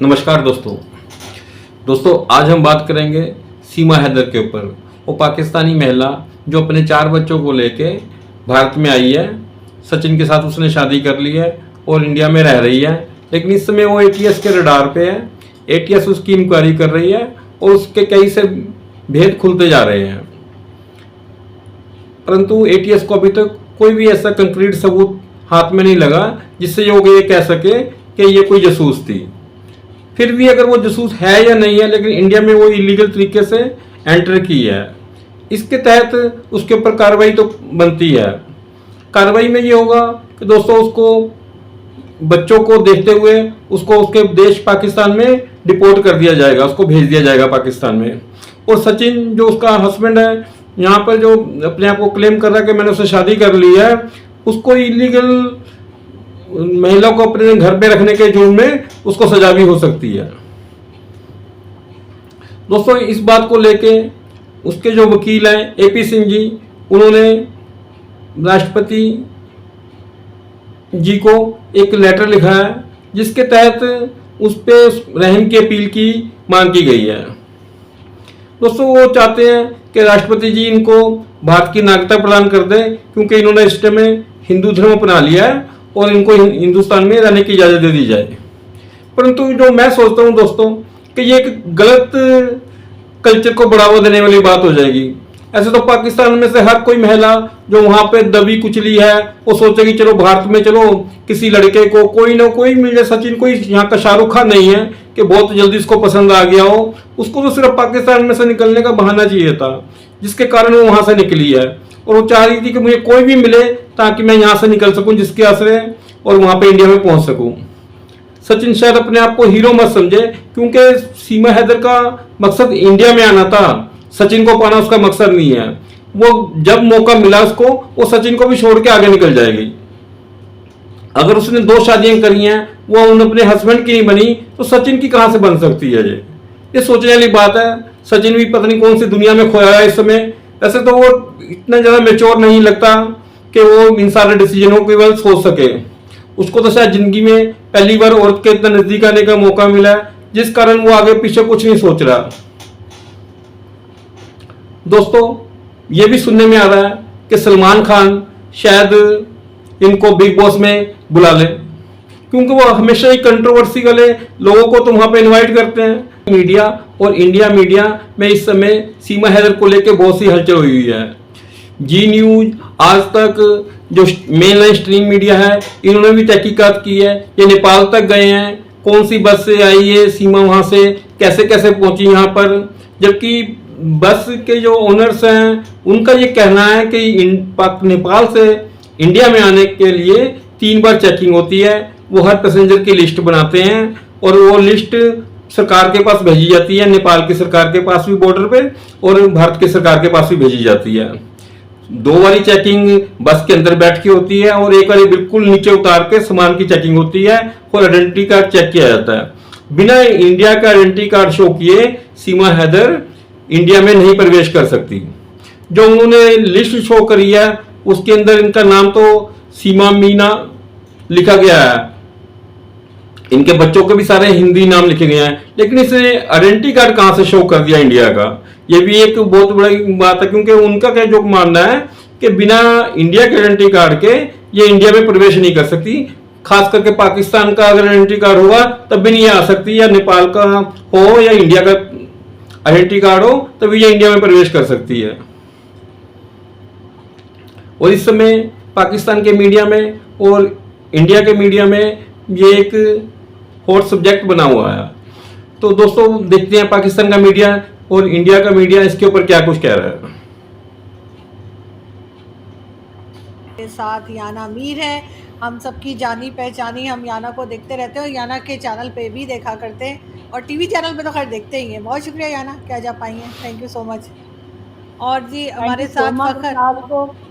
नमस्कार दोस्तों आज हम बात करेंगे सीमा हैदर के ऊपर। वो पाकिस्तानी महिला जो अपने 4 बच्चों को लेके भारत में आई है। सचिन के साथ उसने शादी कर ली है और इंडिया में रह रही है, लेकिन इस समय वो एटीएस के रडार पे है। एटीएस उसकी इंक्वायरी कर रही है और उसके कई से भेद खुलते जा रहे हैं, परंतु एटीएस को अभी तक कोई भी ऐसा कंक्रीट सबूत हाथ में नहीं लगा जिससे वो ये कह सके कि ये कोई जासूस थी। फिर भी अगर वो जासूस है या नहीं है, लेकिन इंडिया में वो इलीगल तरीके से एंटर की है, इसके तहत उसके ऊपर कार्रवाई तो बनती है। कार्रवाई में ये होगा कि दोस्तों उसको बच्चों को देखते हुए उसको उसके देश पाकिस्तान में डिपोर्ट कर दिया जाएगा, उसको भेज दिया जाएगा पाकिस्तान में। और सचिन जो उसका हस्बैंड है, यहाँ पर जो अपने आप को क्लेम कर रहा है कि मैंने उससे शादी कर ली है, उसको इलीगल महिला को अपने घर पे रखने के जुर्म में उसको सजा भी हो सकती है। दोस्तों इस बात को लेके उसके जो वकील हैं एपी सिंह जी, उन्होंने राष्ट्रपति जी को एक लेटर लिखा है जिसके तहत उस पे रहम की अपील की मांग की गई है। दोस्तों वो चाहते हैं कि राष्ट्रपति जी इनको भारत की नागरिकता प्रदान कर दें, क्योंकि इन्होंने इस टाइम में हिंदू धर्म अपना लिया है और इनको हिंदुस्तान में रहने की इजाज़त दे दी जाए। परंतु जो मैं सोचता हूँ दोस्तों कि ये एक गलत कल्चर को बढ़ावा देने वाली बात हो जाएगी। ऐसे तो पाकिस्तान में से हर कोई महिला जो वहाँ पे दबी कुचली है वो सोचेगी चलो भारत में चलो किसी लड़के को कोई ना कोई मिल जाए। सचिन कोई यहाँ का शाहरुख खान नहीं है कि बहुत जल्दी उसको पसंद आ गया हो। उसको तो सिर्फ पाकिस्तान में से निकलने का बहाना चाहिए था, जिसके कारण वो वहाँ से निकली है। और वो चाह रही थी कि मुझे कोई भी मिले ताकि मैं यहाँ से निकल सकूं जिसके आसरे और वहाँ पे इंडिया में पहुँच सकूं। सचिन शायद अपने आप को हीरो मत समझे, क्योंकि सीमा हैदर का मकसद इंडिया में आना था, सचिन को पाना उसका मकसद नहीं है। वो जब मौका मिला उसको, वो सचिन को भी छोड़ के आगे निकल जाएगी। अगर उसने 2 शादियां करी हैं, वो उन अपने हस्बैंड की नहीं बनी, तो सचिन की कहां से बन सकती है? ये सोचने वाली बात है। सचिन भी पता नहीं कौन सी दुनिया में खोया है इस समय। वैसे तो वो इतना ज्यादा मेच्योर नहीं लगता कि वो इन सारे डिसीजनों को केवल सोच सके। उसको तो शायद जिंदगी में पहली बार औरत के इतना नजदीक आने का मौका मिला है, जिस कारण वो आगे पीछे कुछ नहीं सोच रहा। दोस्तों ये भी सुनने में आ रहा है कि सलमान खान शायद इनको बिग बॉस में बुला ले, क्योंकि वो हमेशा ही कंट्रोवर्सी वाले लोगों को तो वहां पे इनवाइट करते हैं। मीडिया और इंडिया मीडिया में इस समय सीमा हैदर को लेकर बहुत सी हलचल हुई है। जी न्यूज, आज तक, जो मेन लाइन स्ट्रीम मीडिया है, इन्होंने भी तहकीकात की है। ये नेपाल तक गए हैं, कौन सी बस से आई है सीमा, वहां से कैसे कैसे पहुंची यहाँ पर। जबकि बस के जो ओनर्स हैं उनका ये कहना है कि नेपाल से इंडिया में आने के लिए 3 बार चेकिंग होती है। वो हर पैसेंजर की लिस्ट बनाते हैं और वो लिस्ट सरकार के पास भेजी जाती है, नेपाल की सरकार के पास भी बॉर्डर पे और भारत की सरकार के पास भी भेजी जाती है। 2 वाली चेकिंग बस के अंदर बैठ के होती है और 1 वाली बिल्कुल नीचे उतार के सामान की चेकिंग होती है और आइडेंटिटी कार्ड चेक किया जाता है। बिना इंडिया का आइडेंटिटी कार्ड शो किए सीमा हैदर इंडिया में नहीं प्रवेश कर सकती। जो उन्होंने लिस्ट शो करी है उसके अंदर इनका नाम तो सीमा मीना लिखा गया है, इनके बच्चों के भी सारे हिंदी नाम लिखे गए हैं, लेकिन इसने आइडेंटिटी कार्ड कहां से शो कर दिया इंडिया का? ये भी एक बहुत बड़ी बात है, क्योंकि उनका क्या जो मानना है कि बिना इंडिया के आइडेंटिटी कार्ड के ये इंडिया में प्रवेश नहीं कर सकती। खास करके पाकिस्तान का अगर आइडेंटिटी कार्ड होगा तब भी नहीं आ सकती, या नेपाल का हो या इंडिया का आइडेंटिटी कार्ड हो तभी ये इंडिया में प्रवेश कर सकती है। और इस समय पाकिस्तान के मीडिया में और इंडिया के मीडिया में ये एक हॉट सब्जेक्ट बना हुआ है। तो दोस्तों देखते हैं पाकिस्तान का मीडिया और इंडिया का मीडिया इसके ऊपर क्या कुछ कह रहा है। के साथ याना मीर है, हम सबकी जानी पहचानी। हम याना को देखते रहते हैं और याना के चैनल पे भी देखा करते हैं और टीवी चैनल पे तो खैर देखते ही हैं। बहुत शुक्रिया याना कि आज आप आई हैं, थैंक यू सो मच। और जी हमारे साथ फखर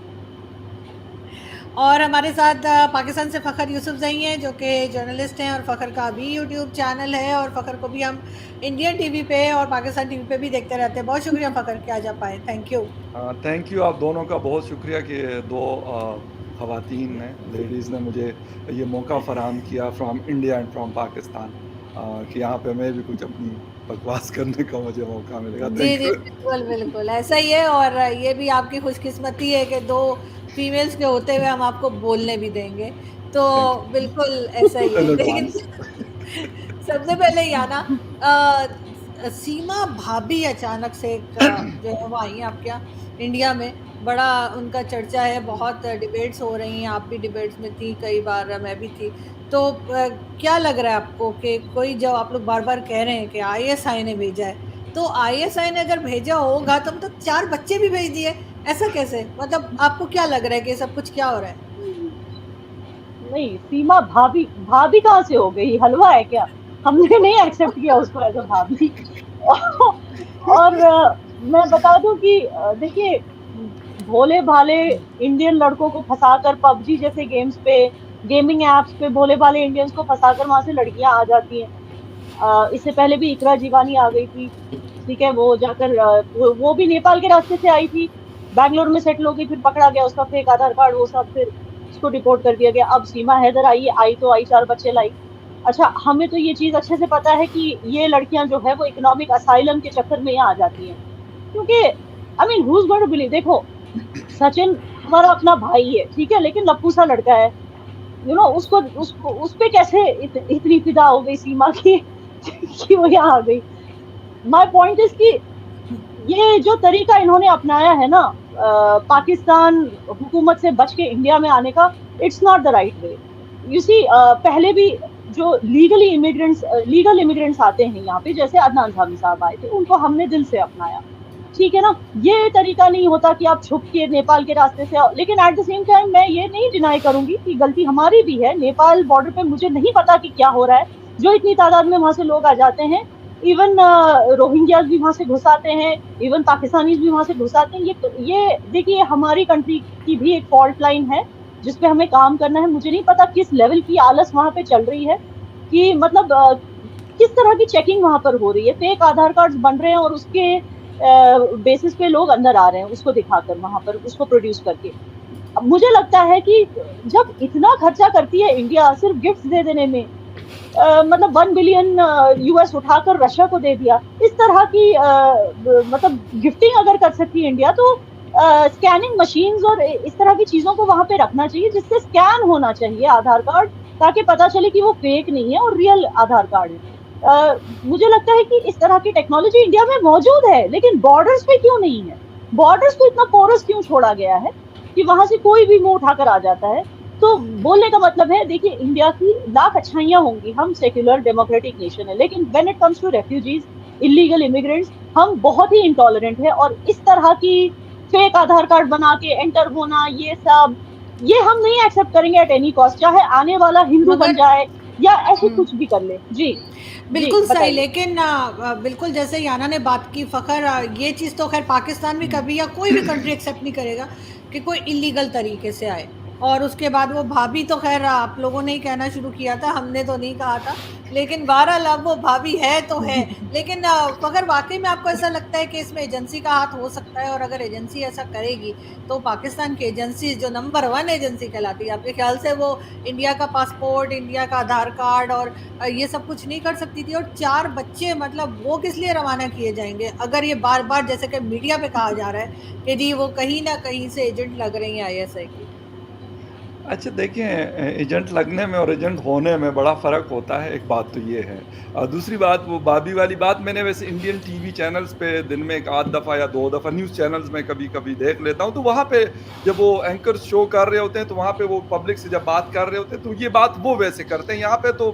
और हमारे साथ पाकिस्तान से फ़खर यूसुफजई हैं जो कि जर्नलिस्ट हैं और फ़खर का भी यूट्यूब चैनल है और फ़खर को भी हम इंडियन टीवी पे और पाकिस्तान टीवी पे भी देखते रहते हैं। बहुत शुक्रिया फ़खर कि आज आप आए, थैंक यू। थैंक यू आप दोनों का बहुत शुक्रिया कि 2 ख़वातीन ने, लेडीज़ ने मुझे ये मौका फ़राहम किया from India and from Pakistan. कि यहाँ पे मैं भी कुछ अपनी बकवास करने का मुझे मौका मिलेगा। जी, थैंक जी, यू। बिल्कुल, बिल्कुल, ऐसा ही है और ये भी आपकी खुशकिस्मती है कि 2 फीमेल्स के होते हुए हम आपको बोलने भी देंगे। तो थैंक यू बिल्कुल ऐसा ही है। इन लेकिन एडवांस। सबसे पहले याना सीमा भाभी अचानक से एक जो है वो आई हैं आपके यहाँ इंडिया में, बड़ा उनका चर्चा है, बहुत डिबेट्स हो रही हैं, आप भी डिबेट्स में थी कई बार, मैं भी थी। तो क्या लग रहा है आपको कि कोई जो आप लोग बार-बार कह रहे हैं कि आईएसआई ने भेजा है, तो आईएसआई ने अगर भेजा होगा तो मतलब 4 बच्चे भी भेज दिए, ऐसा कैसे? मतलब आपको क्या लग रहा है कि ये सब कुछ क्या हो रहा है? नहीं, सीमा भाभी भाभी कहाँ से हो गई? हलवा है क्या? हमने नहीं एक्सेप्ट किया उसको एज अ भाभी। और मैं बता दूं कि देखिए, भोले भाले इंडियन लड़कों को फंसाकर पबजी जैसे गेम्स पे, गेमिंग एप्स पे भोले भाले इंडियंस को फंसाकर वहां से लड़कियां आ जाती हैं। इससे पहले भी इकरा जीवानी आ गई थी, ठीक है, वो जाकर वो भी नेपाल के रास्ते से आई थी, बैंगलोर में सेटल हो गई, फिर पकड़ा गया, उसका फेक आधार कार्ड वो सब, फिर उसको डिपोर्ट कर दिया गया। अब सीमा हैदर आई तो आई 4 बच्चे लाई। अच्छा, हमें तो ये चीज अच्छे से पता है कि ये लड़कियां जो है वो इकोनॉमिक असाइलम के चक्कर में यहाँ आ जाती हैं, क्योंकि I mean who's going to believe. देखो, सचिन हमारा अपना भाई है, ठीक है, लेकिन लप्पू सा लड़का है, उसको उस पे कैसे इतनी फिदा हो गई सीमा की कि वो यहाँ आ गई। माय पॉइंट इज कि ये जो तरीका इन्होंने अपनाया है ना, पाकिस्तान हुकूमत से बच के इंडिया में आने का, it's not the right way. You see, पहले भी जो लीगल इमिग्रेंट्स आते हैं यहाँ पे, जैसे अदनान सामी साहब आए थे, उनको हमने दिल से अपनाया, ठीक है ना। ये तरीका नहीं होता कि आप छुप के नेपाल के रास्ते से आओ। लेकिन एट द सेम टाइम मैं ये नहीं डिनाई करूंगी कि गलती हमारी भी है। नेपाल बॉर्डर पे मुझे नहीं पता कि क्या हो रहा है, जो इतनी तादाद में वहां से लोग आ जाते हैं। इवन रोहिंग्याज भी वहां से घुस आते हैं, इवन पाकिस्तानीज भी वहां से घुस आते हैं। ये देखिए, हमारी कंट्री की भी एक फॉल्ट लाइन है जिसपे हमें काम करना है। मुझे नहीं पता किस लेवल की आलस वहां पे चल रही है, कि मतलब किस तरह की चेकिंग वहां पर हो रही है। फेक आधार कार्ड बन रहे हैं और उसके बेसिस पे लोग अंदर आ रहे हैं, उसको दिखाकर वहां पर, उसको प्रोड्यूस करके। अब मुझे लगता है कि जब इतना खर्चा करती है इंडिया सिर्फ गिफ्ट दे देने में, मतलब 1 बिलियन यूएस उठाकर रशिया को दे दिया, इस तरह की मतलब गिफ्टिंग अगर कर सकती है इंडिया, तो स्कैनिंग मशीन्स और इस तरह की चीजों को वहां पे रखना चाहिए, जिससे स्कैन होना चाहिए आधार कार्ड, ताकि पता चले कि वो फेक नहीं है और रियल आधार कार्ड है। मुझे लगता है कि इस तरह की टेक्नोलॉजी इंडिया में मौजूद है, लेकिन बॉर्डर्स पे क्यों नहीं है? बॉर्डर्स को इतना पोरस क्यों छोड़ा गया है कि वहां से कोई भी मुंह उठाकर आ जाता है? तो बोलने का मतलब है, देखिए, इंडिया की लाख अच्छाइयां होंगी, हम सेक्युलर डेमोक्रेटिक नेशन है, लेकिन when it comes to refugees, illegal immigrants, हम बहुत ही इंटॉलरेंट है। और इस तरह की फेक आधार कार्ड बना के एंटर होना, ये सब, ये हम नहीं एक्सेप्ट करेंगे एट एनी कॉस्ट, चाहे आने वाला हिंदू बन मगर जाए या ऐसे कुछ भी कर ले। जी, बिल्कुल सही, बताइए। लेकिन बिल्कुल जैसे याना ने बात की फ़खर, ये चीज़ तो खैर पाकिस्तान भी कभी या कोई भी कंट्री एक्सेप्ट नहीं करेगा कि कोई इलीगल तरीके से आए। और उसके बाद वो भाभी तो खैर आप लोगों ने ही कहना शुरू किया था, हमने तो नहीं कहा था, लेकिन बहरहाल अब वो भाभी है तो है। लेकिन फ़खर, वाकई में आपको ऐसा लगता है कि इसमें एजेंसी का हाथ हो सकता है? और अगर एजेंसी ऐसा करेगी तो पाकिस्तान की एजेंसी जो नंबर 1 एजेंसी कहलाती है, आपके ख्याल से वो इंडिया का पासपोर्ट, इंडिया का आधार कार्ड और ये सब कुछ नहीं कर सकती थी? और 4 बच्चे, मतलब वो किस लिए रवाना किए जाएंगे अगर ये बार बार जैसे कि मीडिया पे कहा जा रहा है कि जी वो कहीं ना कहीं से एजेंट लग रही हैं आईएसआई की? अच्छा देखिए, एजेंट लगने में और एजेंट होने में बड़ा फ़र्क होता है, एक बात तो ये है। और दूसरी बात, वो भाभी वाली बात मैंने वैसे इंडियन टीवी चैनल्स पे दिन में एक आध दफ़ा या 2 दफ़ा न्यूज़ चैनल्स में कभी-कभी देख लेता हूँ, तो वहाँ पे जब वो एंकर्स शो कर रहे होते हैं, तो वहाँ पे वो पब्लिक से जब बात कर रहे होते हैं, तो ये बात वो वैसे करते हैं। यहाँ पे तो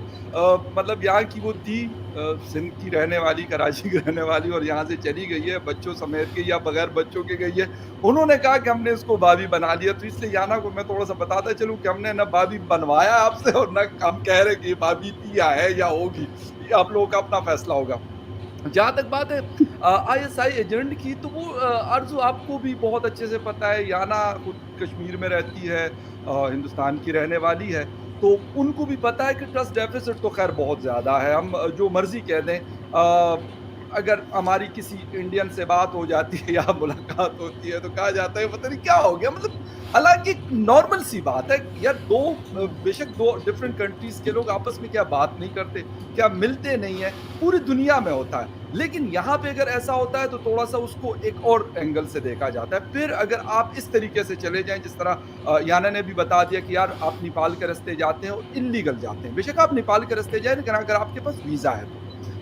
मतलब यहाँ की वो थी, सिंध की रहने वाली, कराची की रहने वाली, और यहाँ से चली गई है, बच्चों समेत के या बगैर बच्चों के गई है। उन्होंने कहा कि हमने इसको भाभी बना लिया, तो इसलिए याना को मैं थोड़ा सा बताता चलूँ कि हमने ना भाभी बनवाया आपसे, और ना हम कह रहे कि भाभी या है या होगी, ये आप लोगों का अपना फैसला होगा। जहाँ तक बात है आईएसआई एजेंट की, तो वो आरज़ू आपको भी बहुत अच्छे से पता है, याना खुद कश्मीर में रहती है, हिंदुस्तान की रहने वाली है, तो उनको भी पता है कि ट्रस्ट डेफिसिट तो खैर बहुत ज़्यादा है। हम जो मर्ज़ी कह दें, अगर हमारी किसी इंडियन से बात हो जाती है या मुलाकात होती है, तो कहा जाता है पता नहीं क्या हो गया, मतलब हालांकि नॉर्मल सी बात है यार, बेशक दो डिफरेंट कंट्रीज के लोग आपस में क्या बात नहीं करते, क्या मिलते नहीं है, पूरी दुनिया में होता है। लेकिन यहाँ पे अगर ऐसा होता है तो थोड़ा सा उसको एक और एंगल से देखा जाता है। फिर अगर आप इस तरीके से चले जाएं, जिस तरह याना ने भी बता दिया कि यार आप नेपाल के रास्ते जाते हैं और इलीगल जाते हैं। बेशक आप नेपाल के रास्ते जाए, लेकिन अगर आपके पास वीजा है तो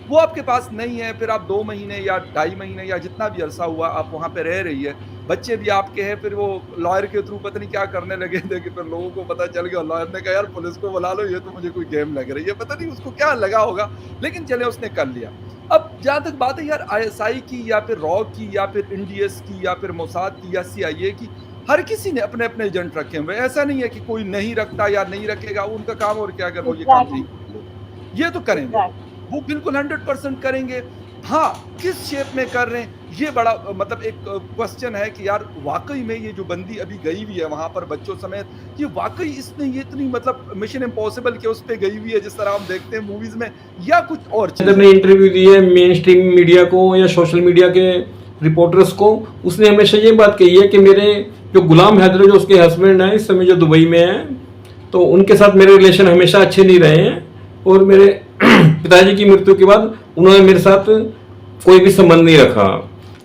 वो आपके पास नहीं है, फिर आप 2 महीने या 2.5 महीने या जितना भी अरसा हुआ आप वहाँ पे रह रही है, बच्चे भी आपके हैं, फिर वो लॉयर के थ्रू पता नहीं क्या करने लगे थे कि फिर लोगों को पता चल गया, लॉयर ने कहा यार पुलिस को बुला लो, ये तो मुझे कोई गेम लग रही है, पता नहीं उसको क्या लगा होगा, लेकिन चले उसने कर लिया। अब जहाँ तक बात है यार ISI की या फिर रॉ की या फिर NDS की या फिर मोसाद की या CIA की, हर किसी ने अपने अपने एजेंट रखे हुए। ऐसा नहीं है कि कोई नहीं रखता या नहीं रखेगा, उनका काम और क्या, अगर वो ये काम नहीं ये तो करेंगे, वो बिल्कुल 100% करेंगे। हाँ, किस शेप में कर रहे हैं ये बड़ा मतलब एक क्वेश्चन है कि यार वाकई में ये जो बंदी अभी गई हुई है वहां पर बच्चों समेत, ये वाकई इसने ये इतनी मतलब मिशन इम्पॉसिबल के उस पे गई हुई है जिस तरह हम देखते हैं मूवीज में, या कुछ और चीज? ने इंटरव्यू दी है मेन स्ट्रीम मीडिया को या सोशल मीडिया के रिपोर्टर्स को, उसने हमेशा ये बात कही है कि मेरे जो गुलाम हैदर जो उसके हस्बैंड हैं इस समय जो दुबई में हैं, तो उनके साथ मेरे रिलेशन हमेशा अच्छे नहीं रहे हैं, और मेरे पिताजी की मृत्यु के बाद उन्होंने मेरे साथ कोई भी संबंध नहीं रखा।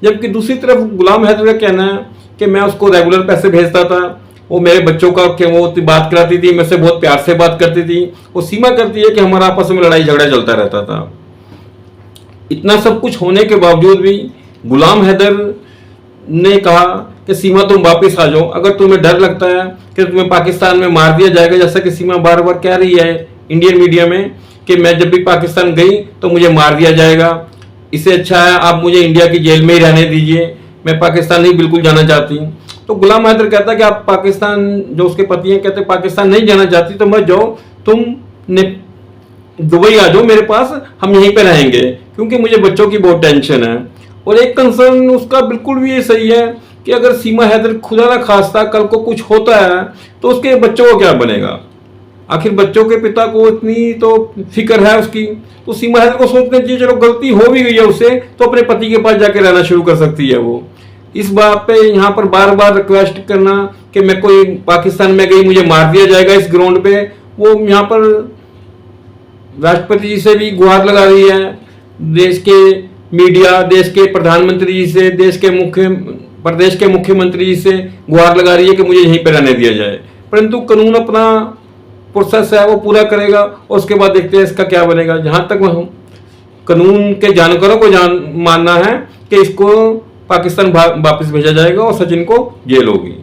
जबकि दूसरी तरफ गुलाम हैदर का कहना है कि मैं उसको रेगुलर पैसे भेजता था, वो मेरे बच्चों का कि वो बात कराती थी, मेरे से बहुत प्यार से बात करती थी। वो सीमा करती है कि हमारा आपस में लड़ाई झगड़ा चलता रहता था। इतना सब कुछ होने के बावजूद भी गुलाम हैदर ने कहा कि सीमा तुम वापस आ जाओ, अगर तुम्हें डर लगता है कि तुम्हें पाकिस्तान में मार दिया जाएगा, जैसा कि सीमा बार बार कह रही है इंडियन मीडिया में कि मैं जब भी पाकिस्तान गई तो मुझे मार दिया जाएगा, इससे अच्छा है आप मुझे इंडिया की जेल में ही रहने दीजिए, मैं पाकिस्तान नहीं बिल्कुल जाना चाहती। तो गुलाम हैदर कहता है कि आप पाकिस्तान, जो उसके पति हैं कहते पाकिस्तान नहीं जाना चाहती तो मत जाओ, तुम दुबई आ जाओ मेरे पास, हम यहीं पे रहेंगे, क्योंकि मुझे बच्चों की बहुत टेंशन है। और एक कंसर्न उसका बिल्कुल भी ये सही है कि अगर सीमा हैदर खुदा ना खास्ता कल को कुछ होता है तो उसके बच्चों को क्या बनेगा। आखिर बच्चों के पिता को इतनी तो फिक्र है उसकी, तो सीमा हैदर को सोचना चाहिए चलो गलती हो भी गई है उससे तो अपने पति के पास जाके रहना शुरू कर सकती है वो। इस बात पे यहाँ पर बार बार रिक्वेस्ट करना कि मैं कोई पाकिस्तान में गई मुझे मार दिया जाएगा इस ग्राउंड पे, वो यहाँ पर राष्ट्रपति जी से भी गुहार लगा रही है, देश के मीडिया, देश के प्रधानमंत्री जी से, प्रदेश के मुख्यमंत्री जी से गुहार लगा रही है कि मुझे यहीं पर रहने दिया जाए। परंतु कानून अपना प्रोसेस है वो पूरा करेगा और उसके बाद देखते हैं इसका क्या बनेगा। जहां तक कानून के जानकारों को मानना है कि इसको पाकिस्तान वापस भेजा जाएगा और सचिन को जेल होगी।